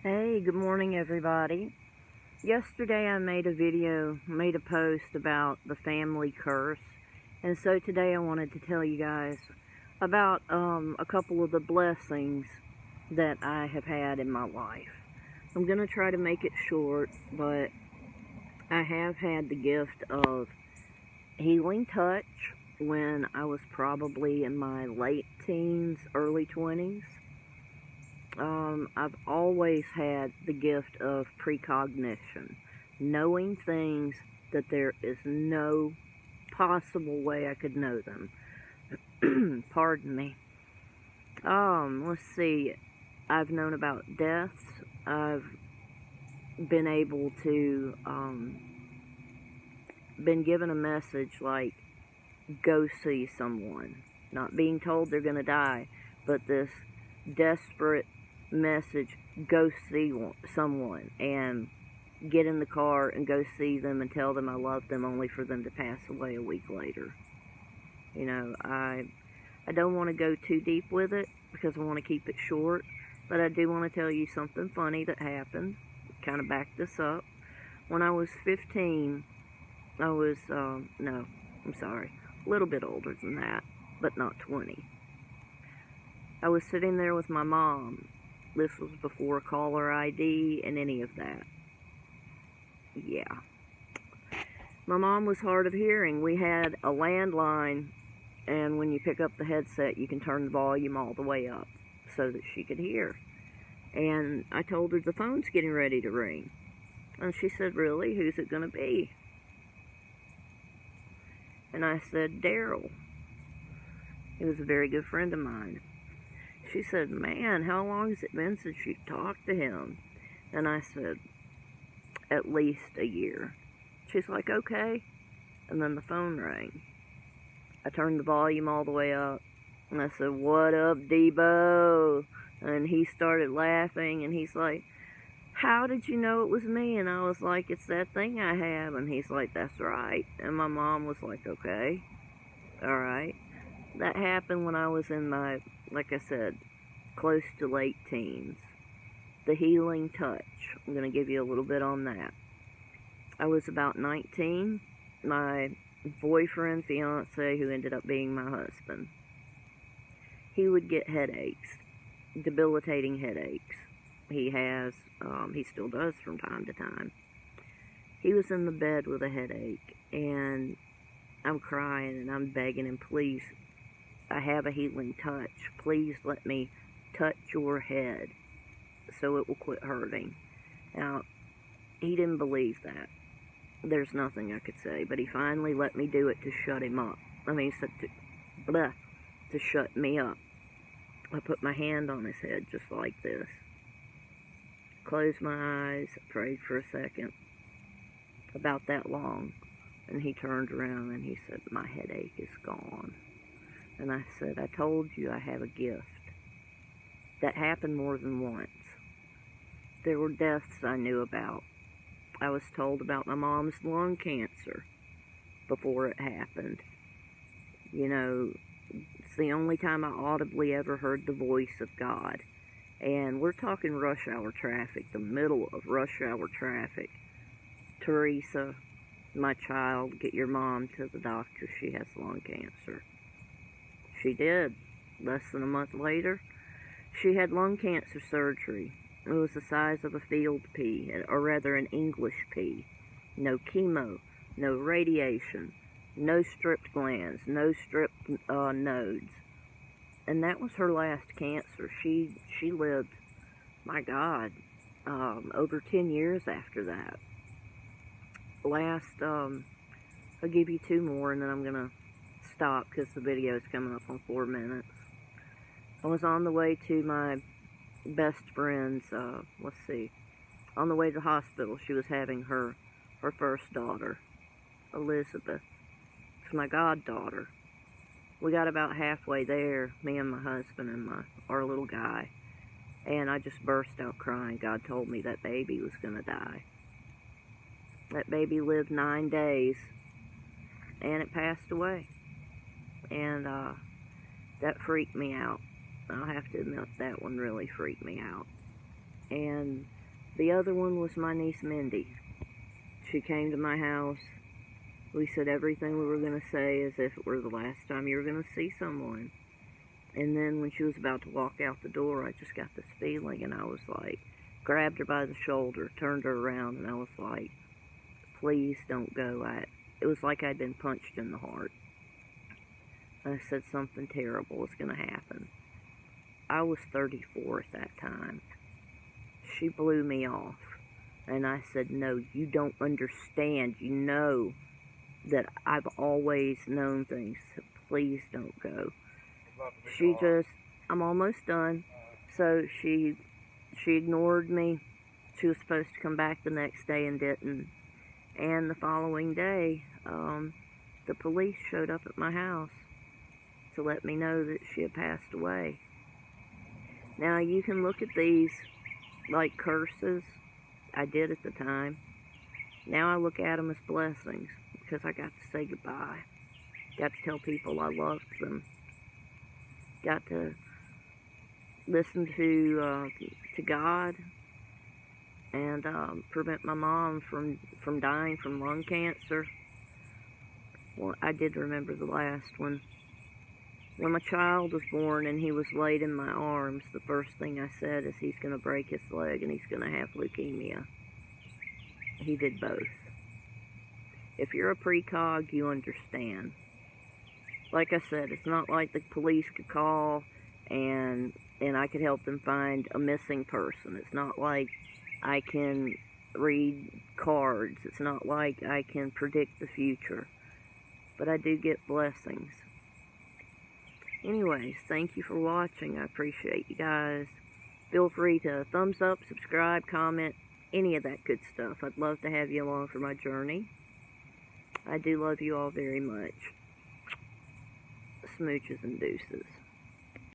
Hey, good morning everybody. Yesterday I made a post about the family curse, and so today I wanted to tell you guys about a couple of the blessings that I have had in my life. I'm going to try to make it short, but I have had the gift of healing touch when I was probably in my late teens, early 20s. I've always had the gift of precognition, knowing things that there is no possible way I could know them. Pardon me. Let's see. I've known about deaths. I've been able to, been given a message like, go see someone. Not being told they're going to die, but this desperate message, go see someone, and get in the car and go see them and tell them I love them, only for them to pass away a week later. You know, I don't want to go too deep with it because I want to keep it short, but I do want to tell you something funny that happened. Kind of back this up. When I was 15, I was, no, I'm sorry, a little bit older than that, but not 20. I was sitting there with my mom. This was before caller ID and any of that. Yeah. My mom was hard of hearing. We had a landline, and when you pick up the headset, you can turn the volume all the way up so that she could hear. And I told her the phone's getting ready to ring. And she said, really? Who's it going to be? And I said, Daryl. He was a very good friend of mine. She said, man, how long has it been since you talked to him? And I said, at least a year. She's like, okay. And then the phone rang. I turned the volume all the way up. And I said, what up, Debo? And he started laughing. And he's like, how did you know it was me? And I was like, it's that thing I have. And he's like, that's right. And my mom was like, okay. All right. That happened when I was in my, like I said, close to late teens. The healing touch. I'm going to give you a little bit on that. I was about 19. My boyfriend, fiance, who ended up being my husband, he would get headaches, debilitating headaches. He still does from time to time. He was in the bed with a headache, and I'm crying and I'm begging him, please, I have a healing touch. Please let me touch your head so it will quit hurting. Now, he didn't believe that. There's nothing I could say, but he finally let me do it to shut him up. To shut me up. I put my hand on his head just like this. Closed my eyes, prayed for a second, about that long, and he turned around and he said, my headache is gone. And I said, I told you I have a gift. That happened more than once. There were deaths I knew about. I was told about my mom's lung cancer before it happened. You know, it's the only time I audibly ever heard the voice of God. And we're talking rush hour traffic, the middle of rush hour traffic. Teresa, my child, get your mom to the doctor. She has lung cancer. She did. Less than a month later, she had lung cancer surgery. It was the size of a field pea, or rather an English pea. No chemo, no radiation, no stripped glands, no stripped nodes. And that was her last cancer. She lived, my God, over 10 years after that. I'll give you two more and then I'm going to stop because the video is coming up on 4 minutes. I was on the way to my best friend's, on the way to the hospital. She was having her first daughter, Elizabeth. It's my goddaughter. We got about halfway there, me and my husband and our little guy, and I just burst out crying. God told me that baby was going to die. That baby lived 9 days, and it passed away. And that freaked me out. I'll have to admit, that one really freaked me out. And The other one was my niece Mindy. She came to my house. We said everything we were going to say as if it were the last time you were going to see someone. And then when she was about to walk out the door, I just got this feeling, and I was like, grabbed her by the shoulder, turned her around, and I was like, please don't go. It was like I'd been punched in the heart. I said something terrible was going to happen. I was 34 at that time. She blew me off. And I said, no, you don't understand. You know that I've always known things. So please don't go. I'm almost done. So she ignored me. She was supposed to come back the next day and didn't. And the following day, the police showed up at my house to let me know that she had passed away. Now, you can look at these like curses. I did at the time. Now I look at them as blessings because I got to say goodbye. Got to tell people I loved them. Got to listen to God and prevent my mom from dying from lung cancer. Well, I did remember the last one. When my child was born and he was laid in my arms, the first thing I said is he's going to break his leg and he's going to have leukemia. He did both. If you're a precog, you understand. Like I said, it's not like the police could call and I could help them find a missing person. It's not like I can read cards. It's not like I can predict the future. But I do get blessings. Anyways, thank you for watching. I appreciate you guys. Feel free to thumbs up, subscribe, comment, any of that good stuff. I'd love to have you along for my journey. I do love you all very much. Smooches and deuces.